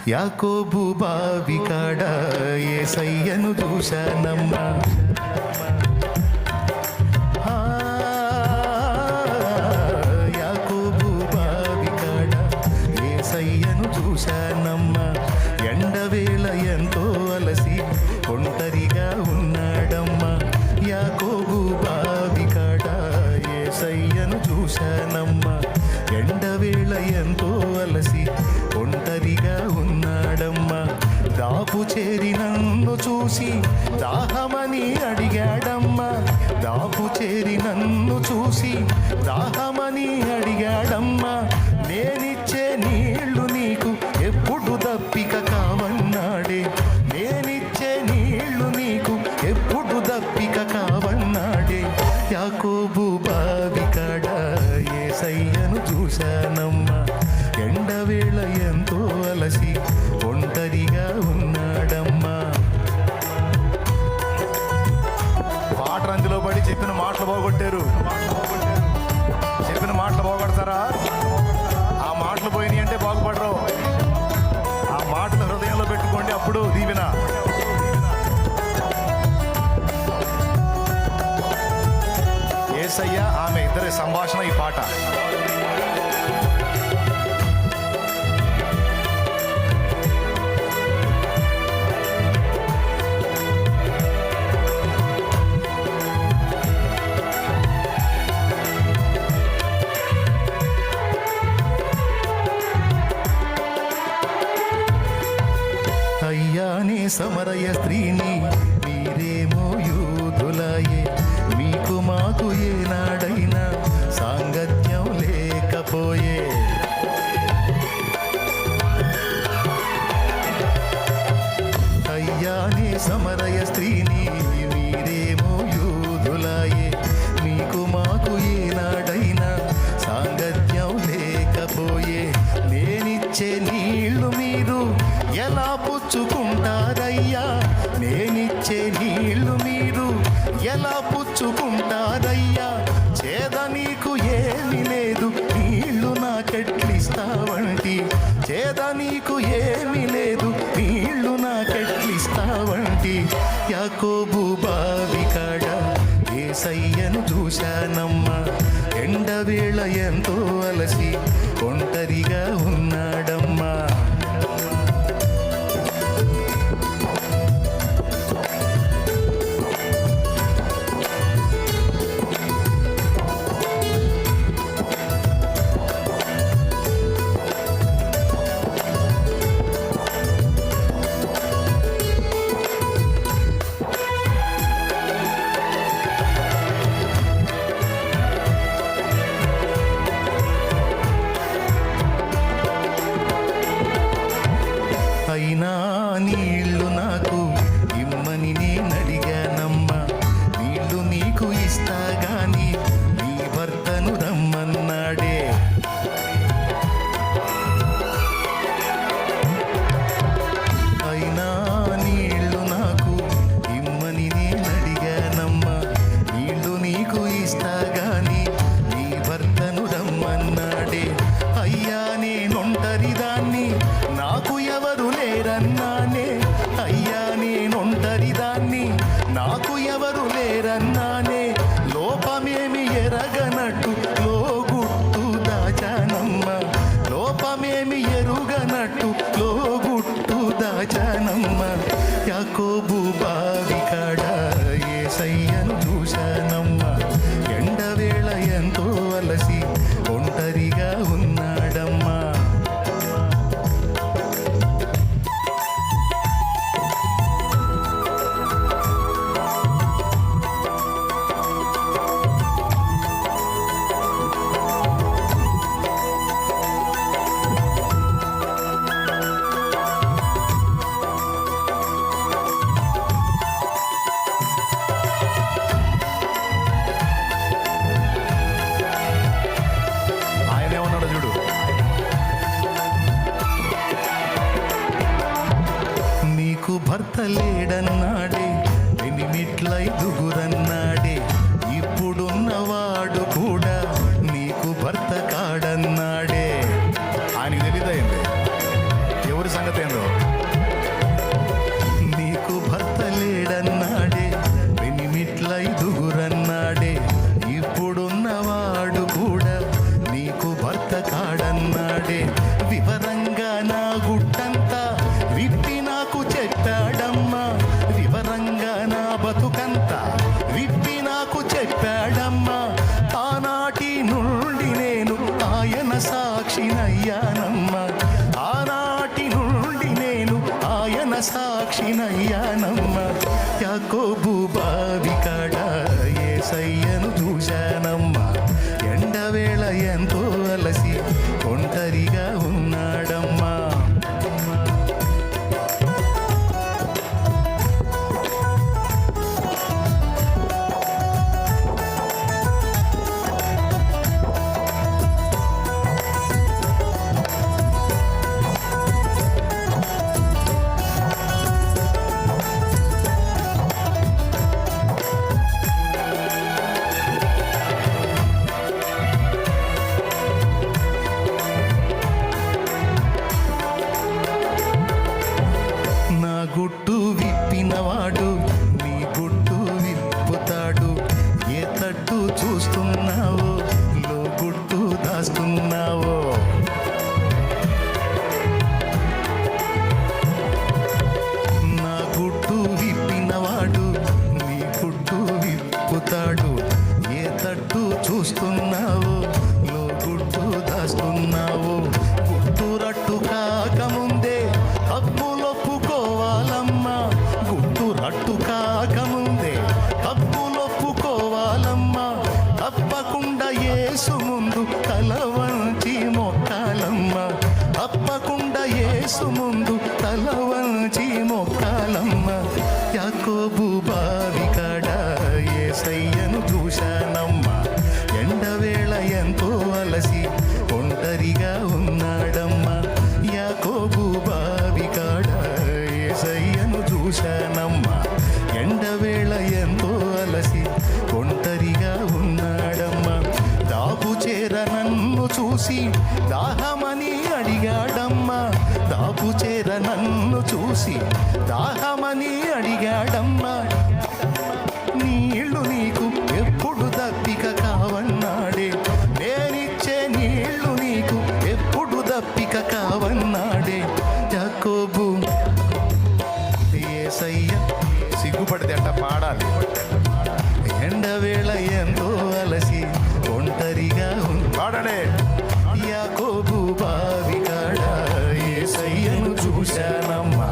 యాకోబు బావి కాడ యేసయ్యను చూశానమ్మా. యాకోబు బావి కాడ యేసయ్యను చూశానమ్మా. ఎండవేళ ఎంతో అలసి ఒంటరిగా ఉన్నాడమ్మా. యాకోబు బావి కాడ యేసయ్యను చూశానమ్మా. ఎండవేళ ఎంతో అలసి ఒంటరిగా ఉన్నాడమ్మా. దాపు చేరి నన్ను చూసి దాహమని అడిగాడమ్మా. దాపు చేరి నన్ను చూసి దాహమని అడిగాడమ్మా. నేనిచ్చే నీళ్లు నీకు ఎప్పుడు దప్పిక కావన్నాడే. నేనిచ్చే నీళ్లు నీకు ఎప్పుడు దప్పిక కావన్నాడే. యాకోబు బావి కాడ యేసయ్యను చూశానమ్మా. ఎండవేళ ఎంతో అలసి ఒంటరిగా ఉన్నాడమ్మా. పాట రంజులో పడి చెప్పిన మాటలు పోగొట్టారు. చెప్పిన మాటలు పోగొడతారా? ఆ మాటలు పోయినాయి అంటే బాగుపడరు. ఆ మాటలు హృదయంలో పెట్టుకోండి, అప్పుడు దీవెన. యేసయ్య ఆమె ఇద్దరి సంభాషణ ఈ పాట. అయ్యానే సమరయ స్త్రీని మీరేమో యూదులాయే. మీకు మాకు ఏనాడైనా సాంగత్యం లేకపోయే. అయ్యానే సమరయ స్త్రీని మీరేమో యూదులాయే. మీకు మాకు ఏనాడైనా సాంగత్యం లేకపోయే. నేనిచ్చే నీళ్లు మీరు ఎలా పుచ్చుకుంటారయ్యా. నేనిచ్చే నీళ్లు మీరు ఎలా పుచ్చుకుంటారయ్యా. చేద నీకు ఏమి లేదు నీళ్లు నాకెట్లిస్తావంటి. చేద నీకు ఏమి లేదు నీళ్లు నాకెట్లిస్తావంటి. యాకోబు బావి కాడ యేసయ్యను చూశానమ్మా. ఎండవేళ ఎంతో అలసి ఒంటరిగా ఉన్నాడమ్మా. అయినా నీళ్లు నాకు ఇమ్మని నేనడిగానమ్మా. నీళ్లు నీకు ఇస్తా గాని నీ భర్తను రమ్మన్నాడే. అయినా నీళ్లు నాకు ఇమ్మని నేనడిగానమ్మా. నీళ్లు నీకు ఇస్తా గాని నీ భర్తను రమ్మన్నాడే. అయ్యా నేనొంటరిదాన్ని నాకు ఎవరు లేరన్నానే. అయ్యా నేనొంటరిదాన్ని నాకు ఎవరు లేరన్నానే. లోపమేమి ఎరగనట్టు లోగుట్టు దాచానమ్మా. లోపమేమి ఎరుగనట్టు లోగుట్టు దాచానమ్మా. యాకోబు బావి కాడ యేసయ్యను చూశానమ్మా. ఎండవేళ ఎంతో అలసి ఒంటరిగా ఉన్నాడమ్మా. భర్త లేడన్నాడే. ఎనిమిట్లైదుగురన్నాడే. ఇప్పుడున్నవాడు కూడా నీకు భర్త కాడన్నాడే. ఆయనకి తెలీదా ఏంటి? ఎవరి సంగతి ఏందో. నీకు భర్త లేడన్నాడే, పెనిమిట్లైదుగురన్నాడే, ఇప్పుడున్నవాడు కూడా నీకు భర్త కాడన్నాడే. వివరంగా నా గుట్టంతా విప్పి నాకు చెప్పాడమ్మా, వివరంగా నా బతుకంతా విప్పి నాకు చెప్పాడమ్మా. ఆనాటి నుండి నేను ఆయన సాక్షినయ్యానమ్మా, ఆనాటి నుండి నేను ఆయన సాక్షినయ్యానమ్మా. యాకోబు బావి కాడ యేసయ్యను చూశానమ్మా, ఎండవేళ ఎంతో అలసి ఒంటరిగా ఉన్నాడమ్మా. నా గుట్టు విప్పినవాడు నీ గుట్టు విప్పుతాడు. ఏ తట్టు చూస్తున్నావో లో గుట్టు దాస్తున్నావో. నా గుట్టు విప్పినవాడు నీ గుట్టు విప్పుతాడు. ఏ తట్టు చూస్తున్నావో లో గుట్టు దాస్తున్నావో. గుట్టు రట్టు కాకముందే హక్కులొప్పుకోవాలమ్మా, గుట్టు రట్టు కాకముందే హక్కులొప్పుకోవాలమ్మా. తప్పకుండా యేసు ముందు తల వంచి మొక్కాలమ్మా, తప్పకుండా యేసు ముందు తల వంచి మొక్కాలమ్మా. యాకోబు బావి కాడ యేసయ్యను చూశానమ్మా, ఎండవేళ ఎంతో అలసి ఒంటరిగా ఉన్నాడమ్మా. యాకోబు బావి కాడ యేసయ్యను చూశానమ్మా, ఎండవేళ ఎంతో అలసి ఒంటరిగా ఉన్నాడమ్మా. దాపు చేర నన్ను చూసి దాహమని అడిగాడమ్మా, దాపు చేర నన్ను చూసి దాహమని అడిగాడమ్మా. నీళ్లు నీకు ఎప్పుడు దప్పిక కావన్నాడే, నేనిచ్చే నీళ్లు నీకు ఎప్పుడు దప్పిక కావన్నాడే. యాకోబు యేసయ్య సిగ్గుపడితే అట్ట పాడాలి. ఎండవేళ ఎంతో అలసి ఒంటరిగా పాడలే. యాకోబు బావి కాడ యేసయ్యను చూశానమ్మా,